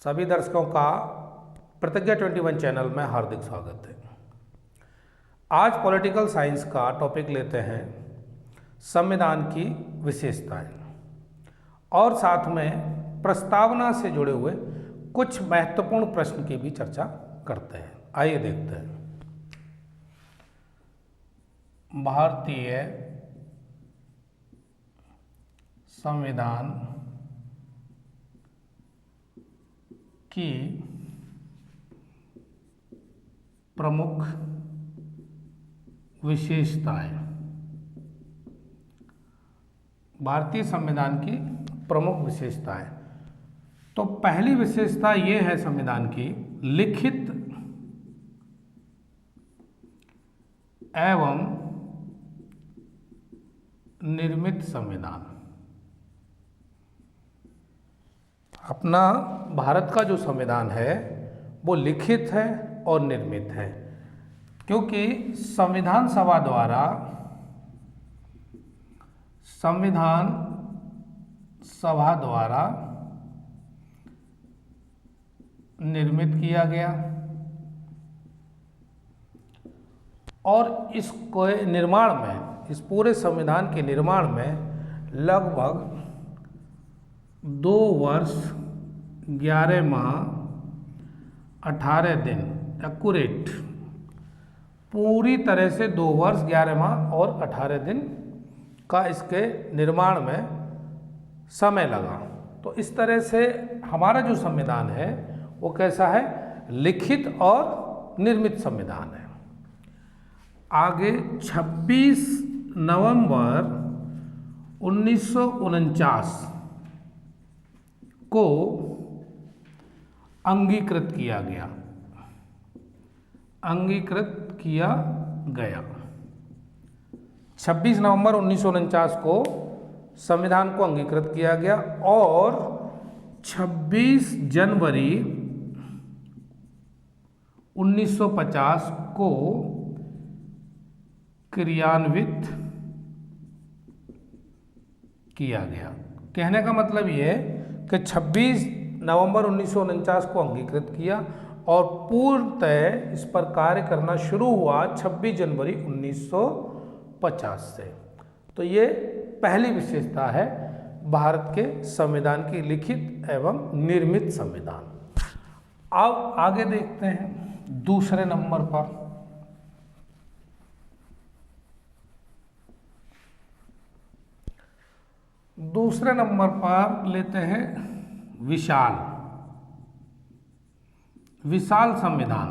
सभी दर्शकों का प्रतिज्ञा 21 चैनल में हार्दिक स्वागत है। आज पॉलिटिकल साइंस का टॉपिक लेते हैं संविधान की विशेषताएं और साथ में प्रस्तावना से जुड़े हुए कुछ महत्वपूर्ण प्रश्न की भी चर्चा करते हैं। आइए देखते हैं। भारतीय संविधान की प्रमुख विशेषताएं। भारतीय संविधान की प्रमुख विशेषताएं। तो पहली विशेषता ये है संविधान की, लिखित एवं निर्मित संविधान। अपना भारत का जो संविधान है वो लिखित है और निर्मित है, क्योंकि संविधान सभा द्वारा निर्मित किया गया और इसको निर्माण में, इस पूरे संविधान के निर्माण में लगभग 2 वर्ष 11 माह 18 दिन एक्यूरेट, पूरी तरह से 2 वर्ष 11 माह और 18 दिन का इसके निर्माण में समय लगा। तो इस तरह से हमारा जो संविधान है वो कैसा है, लिखित और निर्मित संविधान है। आगे 26 नवंबर 1949 को अंगीकृत किया गया। 26 नवंबर 1949 को संविधान को अंगीकृत किया गया और 26 जनवरी 1950 को क्रियान्वित किया गया। कहने का मतलब ये है कि 26 नवंबर 1949 को अंगीकृत किया और पूर्णतः इस पर कार्य करना शुरू हुआ 26 जनवरी 1950 से। तो ये पहली विशेषता है भारत के संविधान की, लिखित एवं निर्मित संविधान। अब आगे देखते हैं दूसरे नंबर पर। दूसरे नंबर पर लेते हैं विशाल संविधान।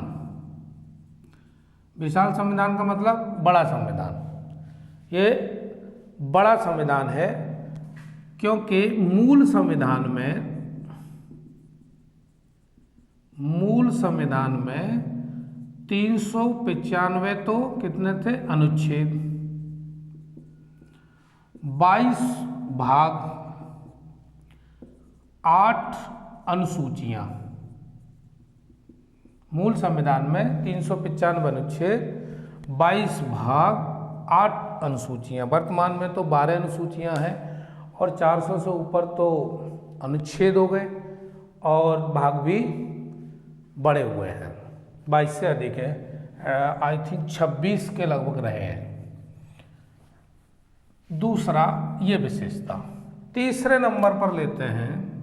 विशाल संविधान का मतलब बड़ा संविधान। ये बड़ा संविधान है क्योंकि मूल संविधान में 395 तो कितने थे अनुच्छेद, 22 भाग, 8 अनुसूचियां। मूल संविधान में 395 अनुच्छेद, 22 भाग, 8 अनुसूचियां। वर्तमान में तो 12 अनुसूचियां हैं और 400 से ऊपर तो अनुच्छेद हो गए और भाग भी बढ़े हुए हैं, 22 से अधिक है। आई थिंक 26 के लगभग रहे हैं। दूसरा ये विशेषता। तीसरे नंबर पर लेते हैं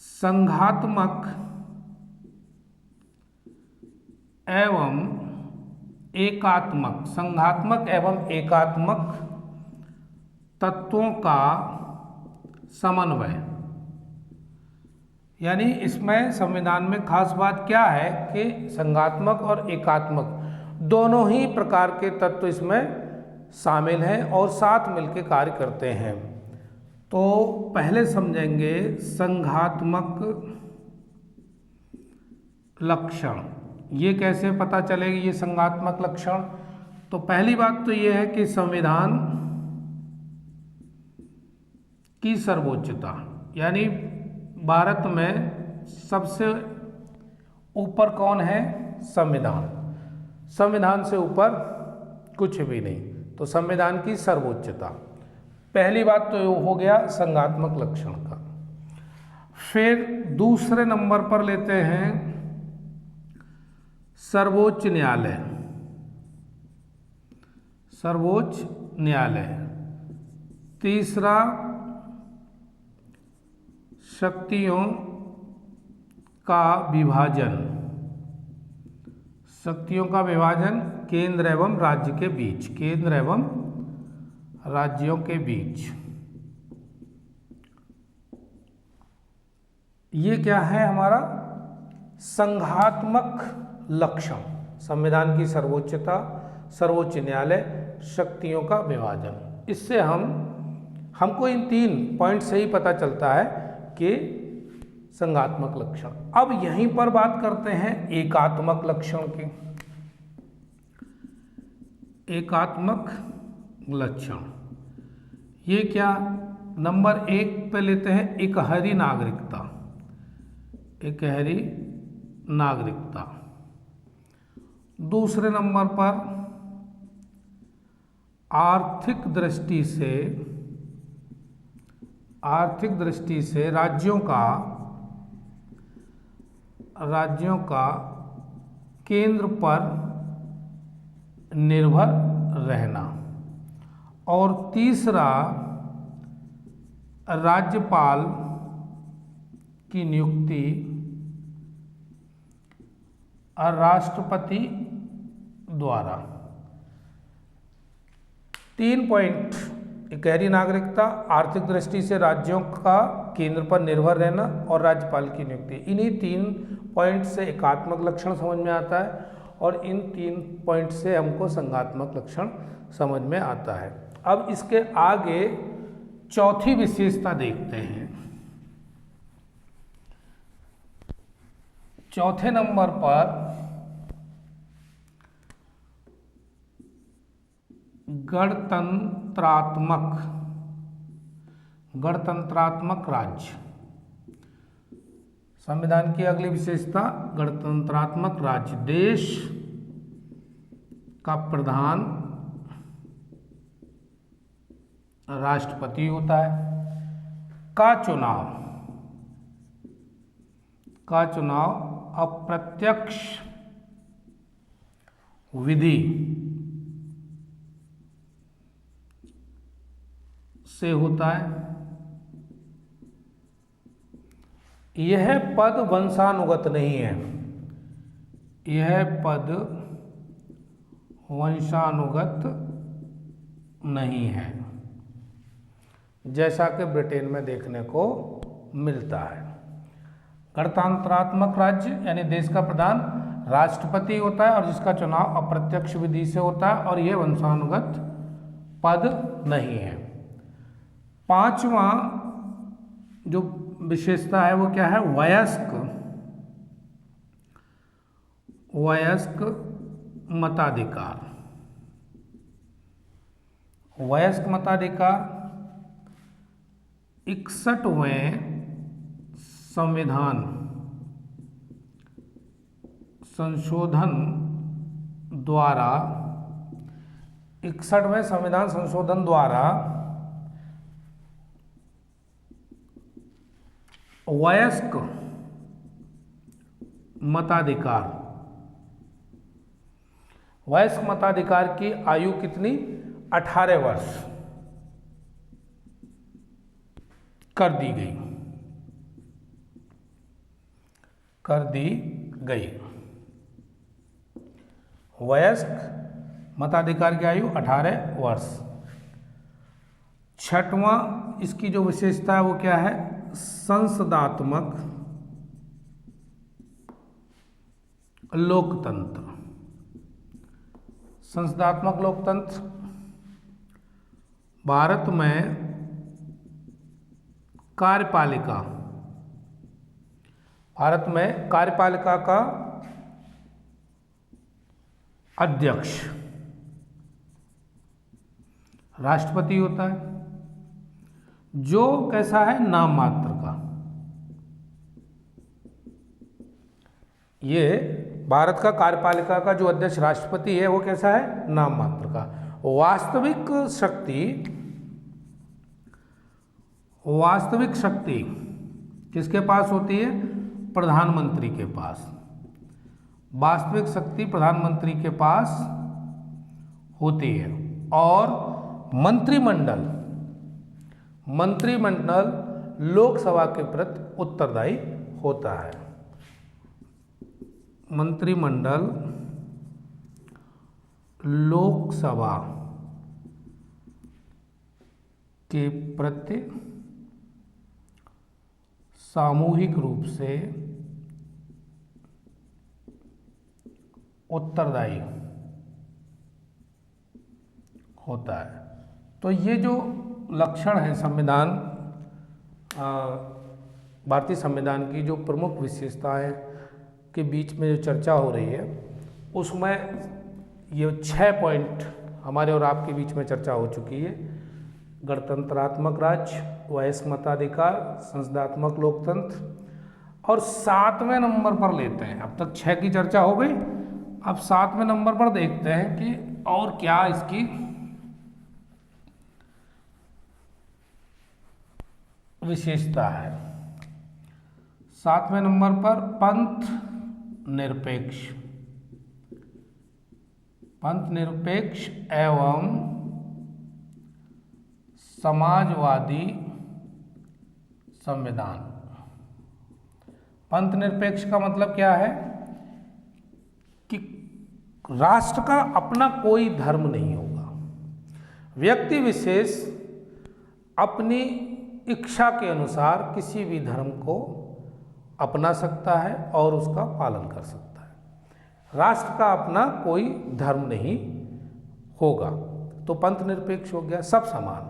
संघात्मक एवं एकात्मक तत्वों का समन्वय। यानी इसमें संविधान में खास बात क्या है कि संघात्मक और एकात्मक दोनों ही प्रकार के तत्व इसमें शामिल हैं और साथ मिलकर कार्य करते हैं। तो पहले समझेंगे संघात्मक लक्षण। ये कैसे पता चलेगी ये संघात्मक लक्षण? तो पहली बात तो ये है कि संविधान की सर्वोच्चता, यानी भारत में सबसे ऊपर कौन है? संविधान। संविधान से ऊपर कुछ भी नहीं। तो संविधान की सर्वोच्चता, पहली बात तो हो गया संघात्मक लक्षण का। फिर दूसरे नंबर पर लेते हैं सर्वोच्च न्यायालय। सर्वोच्च न्यायालय। तीसरा शक्तियों का विभाजन। शक्तियों का विभाजन केंद्र एवं राज्य के बीच। केंद्र एवं राज्यों के बीच। ये क्या है हमारा संघात्मक लक्षण। संविधान की सर्वोच्चता, सर्वोच्च न्यायालय, शक्तियों का विभाजन। इससे हमको इन 3 पॉइंट से ही पता चलता है कि संघात्मक लक्षण। अब यहीं पर बात करते हैं एकात्मक लक्षण की। एकात्मक लक्षण ये क्या? नंबर 1 पे लेते हैं इकहरी नागरिकता। इकहरी नागरिकता। दूसरे नंबर पर आर्थिक दृष्टि से राज्यों का केंद्र पर निर्भर रहना। और तीसरा राज्यपाल की नियुक्ति राष्ट्रपति द्वारा। 3 पॉइंट, इकहरी नागरिकता, आर्थिक दृष्टि से राज्यों का केंद्र पर निर्भर रहना और राज्यपाल की नियुक्ति। इन्हीं 3 पॉइंट से एकात्मक लक्षण समझ में आता है और इन 3 पॉइंट से हमको संघात्मक लक्षण समझ में आता है। अब इसके आगे चौथी विशेषता देखते हैं। चौथे नंबर पर गणतंत्रात्मक राज्य। संविधान की अगली विशेषता गणतंत्रात्मक राज्य। देश का प्रधान राष्ट्रपति होता है। का चुनाव अप्रत्यक्ष विधि से होता है। यह पद वंशानुगत नहीं है। यह पद वंशानुगत नहीं है, जैसा कि ब्रिटेन में देखने को मिलता है। गणतंत्रात्मक राज्य यानी देश का प्रधान राष्ट्रपति होता है और जिसका चुनाव अप्रत्यक्ष विधि से होता है और यह वंशानुगत पद नहीं है। 5वां जो विशेषता है वो क्या है? वयस्क मताधिकार। वयस्क मताधिकार 61वें संविधान संशोधन द्वारा 61वें संविधान संशोधन द्वारा वयस्क मताधिकार की आयु कितनी? 18 वर्ष कर दी गई। वयस्क मताधिकार की आयु 18 वर्ष। 6वां इसकी जो विशेषता है वो क्या है? संसदात्मक लोकतंत्र। संसदात्मक लोकतंत्र भारत में कार्यपालिका का अध्यक्ष राष्ट्रपति होता है, जो कैसा है? नाम मात्र का। ये भारत का कार्यपालिका का जो अध्यक्ष राष्ट्रपति है वो कैसा है? नाम मात्र का। वास्तविक शक्ति किसके पास होती है? प्रधानमंत्री के पास। वास्तविक शक्ति प्रधानमंत्री के पास होती है। और मंत्रिमंडल लोकसभा के प्रति उत्तरदायी होता है। मंत्रिमंडल लोकसभा के प्रति सामूहिक रूप से उत्तरदायी होता है। तो ये जो लक्षण है संविधान, भारतीय संविधान की जो प्रमुख विशेषताएं के बीच में जो चर्चा हो रही है, उसमें ये 6 पॉइंट हमारे और आपके बीच में चर्चा हो चुकी है। गणतंत्रात्मक राज्य, वयस्क मताधिकार, संसदात्मक लोकतंत्र। और 7वें नंबर पर लेते हैं, अब तक 6 की चर्चा हो गई, अब 7वें नंबर पर देखते हैं कि और क्या इसकी विशेषता है। 7वें नंबर पर पंथ निरपेक्ष एवं समाजवादी संविधान। पंथ निरपेक्ष का मतलब क्या है कि राष्ट्र का अपना कोई धर्म नहीं होगा। व्यक्ति विशेष अपनी इच्छा के अनुसार किसी भी धर्म को अपना सकता है और उसका पालन कर सकता है। राष्ट्र का अपना कोई धर्म नहीं होगा। तो पंथ निरपेक्ष हो गया, सब समान।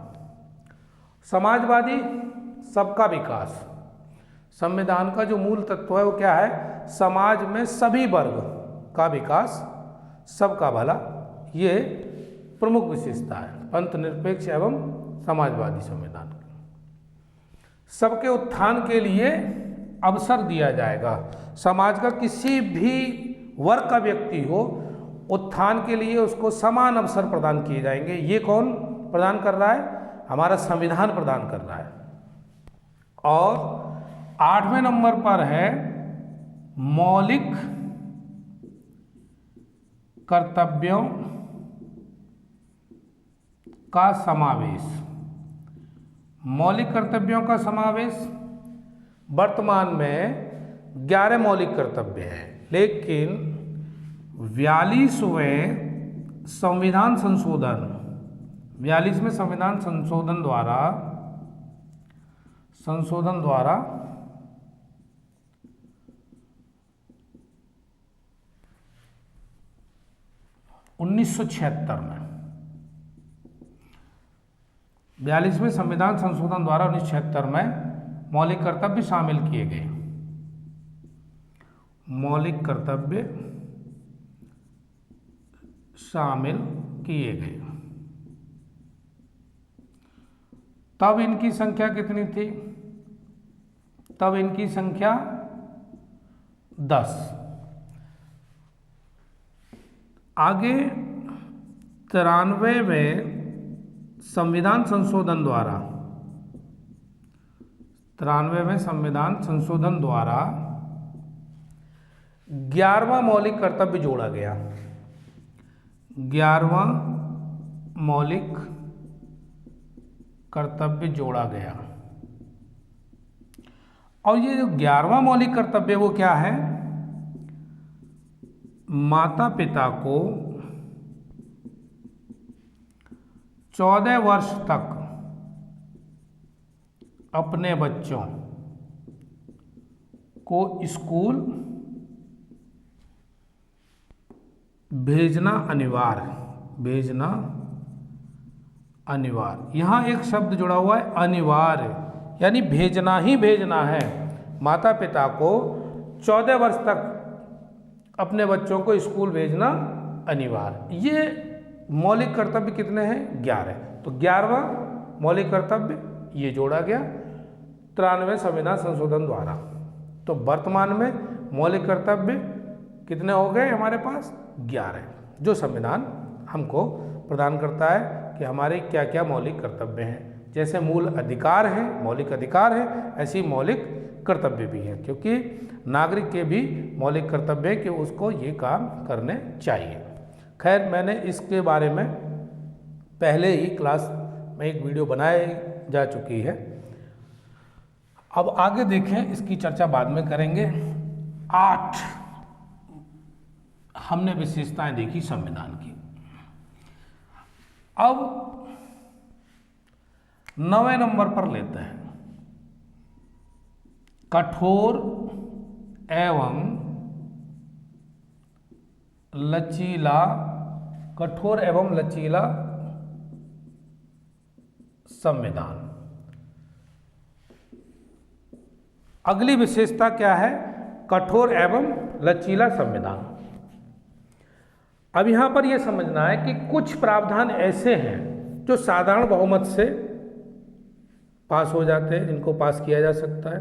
समाजवादी, सबका विकास। संविधान का जो मूल तत्व है वो क्या है? समाज में सभी वर्ग का विकास, सबका भला। ये प्रमुख विशेषता है पंथ निरपेक्ष एवं समाजवादी संविधान। सबके उत्थान के लिए अवसर दिया जाएगा। समाज का किसी भी वर्ग का व्यक्ति हो, उत्थान के लिए उसको समान अवसर प्रदान किए जाएंगे। ये कौन प्रदान कर रहा है? हमारा संविधान प्रदान कर रहा है। और 8वें नंबर पर है मौलिक कर्तव्यों का समावेश। मौलिक कर्तव्यों का समावेश, वर्तमान में 11 मौलिक कर्तव्य हैं, लेकिन 42वें संविधान संशोधन 42वें संविधान संशोधन द्वारा 1976 में 42वें संविधान संशोधन द्वारा 1976 में मौलिक कर्तव्य शामिल किए गए। मौलिक कर्तव्य शामिल किए गए। तब इनकी संख्या कितनी थी? तब इनकी संख्या 10। आगे 93वें संविधान संशोधन द्वारा 11वां मौलिक कर्तव्य जोड़ा गया। 11वां मौलिक कर्तव्य जोड़ा गया। और ये जो 11वां मौलिक कर्तव्य वो क्या है? माता पिता को 14 वर्ष तक अपने बच्चों को स्कूल भेजना अनिवार्य। यहां एक शब्द जुड़ा हुआ है, अनिवार्य, यानी भेजना ही भेजना है। माता पिता को 14 वर्ष तक अपने बच्चों को स्कूल भेजना अनिवार्य। ये मौलिक कर्तव्य कितने हैं? 11। तो 11वां मौलिक कर्तव्य ये जोड़ा गया 93वें संविधान संशोधन द्वारा। तो वर्तमान में मौलिक कर्तव्य कितने हो गए हमारे पास? 11, जो संविधान हमको प्रदान करता है कि हमारे क्या क्या मौलिक कर्तव्य हैं। जैसे मूल अधिकार हैं, मौलिक अधिकार हैं, ऐसी मौलिक कर्तव्य भी हैं, क्योंकि नागरिक के भी मौलिक कर्तव्य है कि उसको ये काम करने चाहिए। खैर, मैंने इसके बारे में पहले ही क्लास में एक वीडियो बनाई जा चुकी है। अब आगे देखें, इसकी चर्चा बाद में करेंगे। 8 हमने विशेषताएं देखी संविधान की। अब 9वें नंबर पर लेते हैं, कठोर एवं लचीला संविधान। अगली विशेषता क्या है? कठोर एवं लचीला संविधान। अब यहां पर यह समझना है कि कुछ प्रावधान ऐसे हैं जो साधारण बहुमत से पास हो जाते हैं, जिनको पास किया जा सकता है,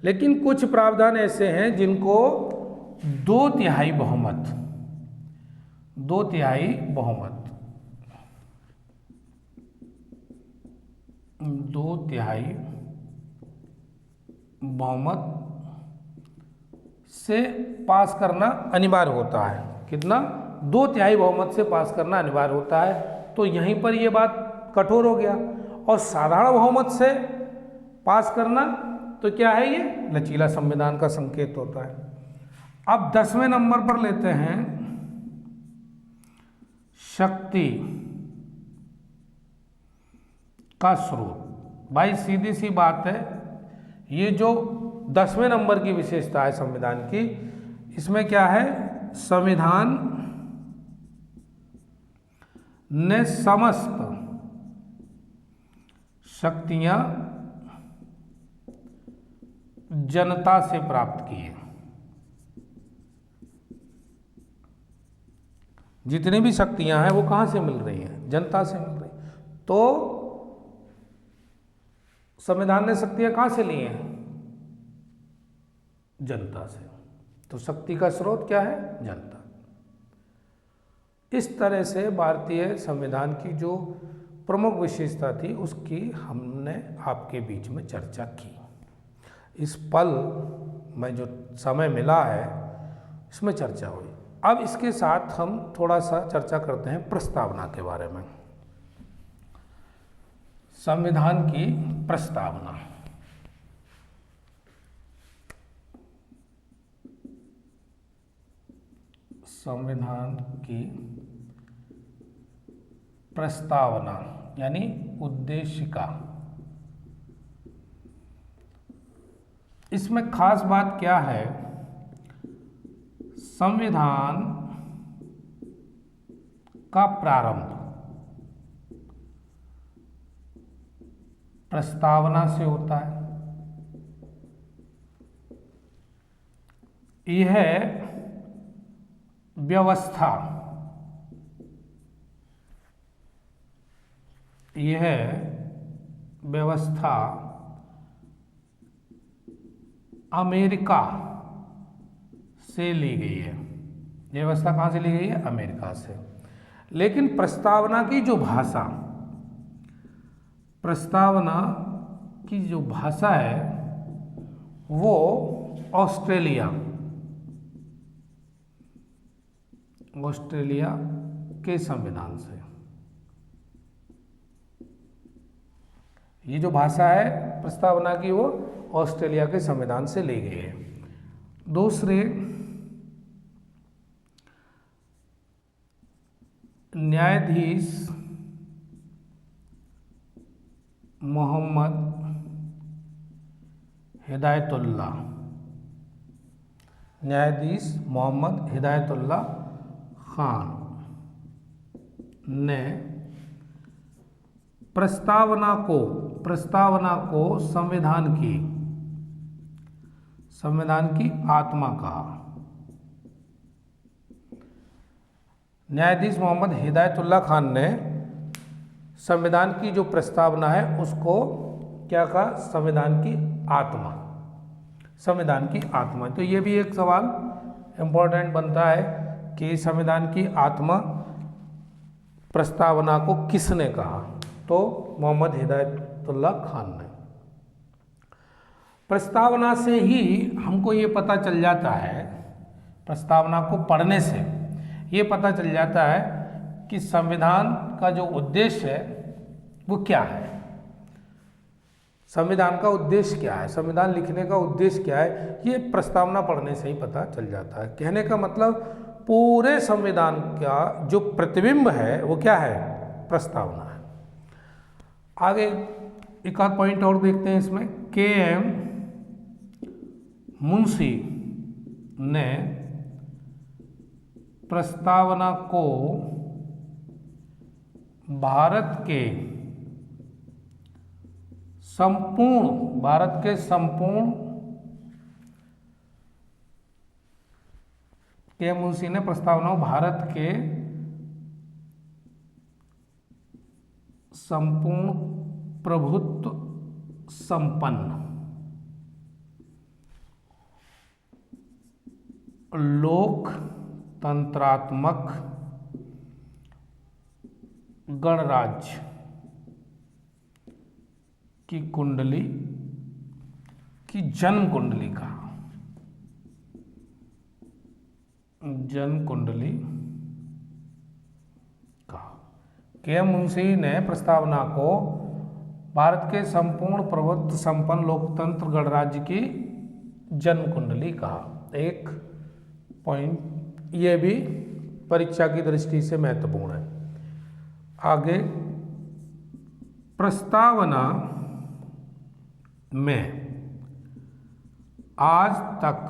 लेकिन कुछ प्रावधान ऐसे हैं जिनको 2/3 बहुमत 2/3 बहुमत से पास करना अनिवार्य होता है। कितना? 2/3 बहुमत से पास करना अनिवार्य होता है। तो यहीं पर यह बात कठोर हो गया। और साधारण बहुमत से पास करना तो क्या है? ये लचीला संविधान का संकेत होता है। अब 10वें नंबर पर लेते हैं, शक्ति का स्रोत। भाई सीधी सी बात है, ये जो 10वें नंबर की विशेषता है संविधान की, इसमें क्या है? संविधान ने समस्त शक्तियां जनता से प्राप्त की है। जितनी भी शक्तियां हैं वो कहां से मिल रही हैं? जनता से मिल रही। तो संविधान ने शक्तियां कहां से ली हैं? जनता से। तो शक्ति का स्रोत क्या है? जनता। इस तरह से भारतीय संविधान की जो प्रमुख विशेषता थी उसकी हमने आपके बीच में चर्चा की। इस पल में जो समय मिला है इसमें चर्चा हुई। अब इसके साथ हम थोड़ा सा चर्चा करते हैं प्रस्तावना के बारे में। संविधान की प्रस्तावना। संविधान की प्रस्तावना यानी उद्देशिका। इसमें खास बात क्या है? संविधान का प्रारंभ प्रस्तावना से होता है। यह व्यवस्था अमेरिका से ली गई है। यह व्यवस्था कहां से ली गई है? अमेरिका से। लेकिन प्रस्तावना की जो भाषा है वो ऑस्ट्रेलिया के संविधान से। ये जो भाषा है प्रस्तावना की वो ऑस्ट्रेलिया के संविधान से ली गई है। दूसरे, न्यायाधीश मोहम्मद हिदायतुल्लाह खान ने प्रस्तावना को संविधान की आत्मा कहा। न्यायाधीश मोहम्मद हिदायतुल्लाह खान ने संविधान की जो प्रस्तावना है उसको क्या कहा? संविधान की आत्मा। तो ये भी एक सवाल इम्पोर्टेंट बनता है कि संविधान की आत्मा प्रस्तावना को किसने कहा? तो मोहम्मद हिदायतुल्लाह खान ने। प्रस्तावना से ही हमको ये पता चल जाता है, प्रस्तावना को पढ़ने से ये पता चल जाता है कि संविधान का जो उद्देश्य है वो क्या है, संविधान का उद्देश्य क्या है, संविधान लिखने का उद्देश्य क्या है, ये प्रस्तावना पढ़ने से ही पता चल जाता है। कहने का मतलब पूरे संविधान का जो प्रतिबिंब है वो क्या है, प्रस्तावना है। आगे एक आध पॉइंट और देखते हैं इसमें। के.एम. मुंशी ने प्रस्तावना को भारत के संपूर्ण के.एम. मुंशी ने प्रस्तावना को भारत के संपूर्ण प्रभुत्व संपन्न लोकतंत्रात्मक गणराज्य की कुंडली की जन्म कुंडली का के.एम. मुंशी ने प्रस्तावना को भारत के संपूर्ण प्रभुत्व संपन्न लोकतंत्र गणराज्य की जन्म कुंडली कहा। एक पॉइंट ये भी परीक्षा की दृष्टि से महत्वपूर्ण है। आगे, प्रस्तावना में आज तक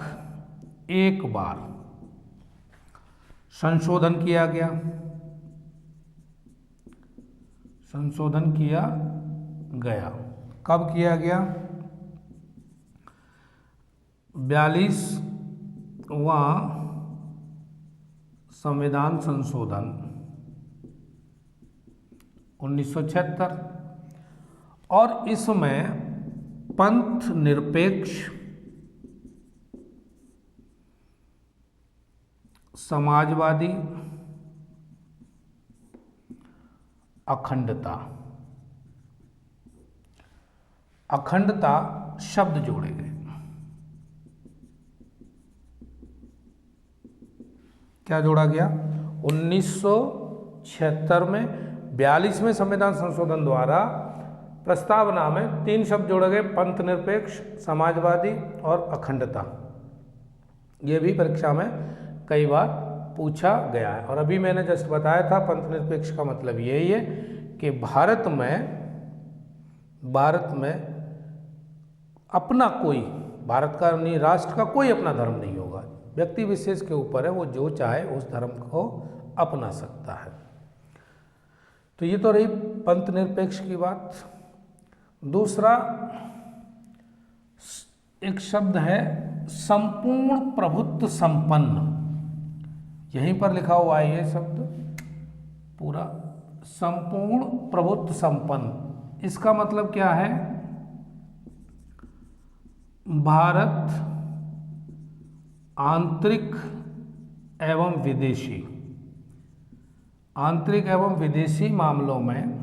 एक बार संशोधन किया गया, कब किया गया? 42वां संविधान संशोधन 1976, और इसमें पंथ निरपेक्ष, समाजवादी, अखंडता शब्द जोड़े गए। क्या जोड़ा गया? 1976 में 42वें संविधान संशोधन द्वारा प्रस्तावना में 3 शब्द जोड़े गए, पंथ निरपेक्ष, समाजवादी और अखंडता। ये भी परीक्षा में कई बार पूछा गया है। और अभी मैंने जस्ट बताया था, पंथ निरपेक्ष का मतलब यही है कि भारत में अपना कोई, भारत का नहीं, राष्ट्र का कोई अपना धर्म नहीं होगा, व्यक्ति विशेष के ऊपर है, वो जो चाहे उस धर्म को अपना सकता है। तो ये तो रही पंथ निरपेक्ष की बात। दूसरा एक शब्द है संपूर्ण प्रभुत्व संपन्न, यहीं पर लिखा हुआ है ये शब्द पूरा, संपूर्ण प्रभुत्व संपन्न। इसका मतलब क्या है? भारत आंतरिक एवं विदेशी मामलों में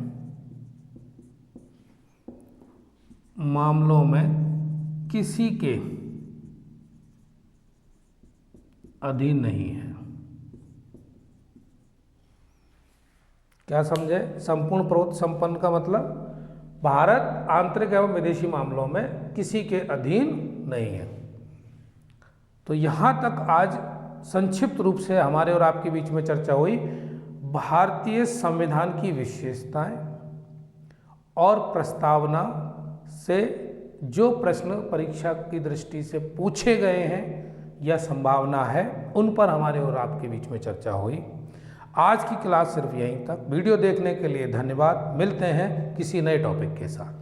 किसी के अधीन नहीं है। क्या समझे? संपूर्ण प्रभुत्व संपन्न का मतलब भारत आंतरिक एवं विदेशी मामलों में किसी के अधीन नहीं है। तो यहाँ तक आज संक्षिप्त रूप से हमारे और आपके बीच में चर्चा हुई भारतीय संविधान की विशेषताएं और प्रस्तावना से जो प्रश्न परीक्षा की दृष्टि से पूछे गए हैं या संभावना है, उन पर हमारे और आपके बीच में चर्चा हुई। आज की क्लास सिर्फ यहीं तक। वीडियो देखने के लिए धन्यवाद। मिलते हैं किसी नए टॉपिक के साथ।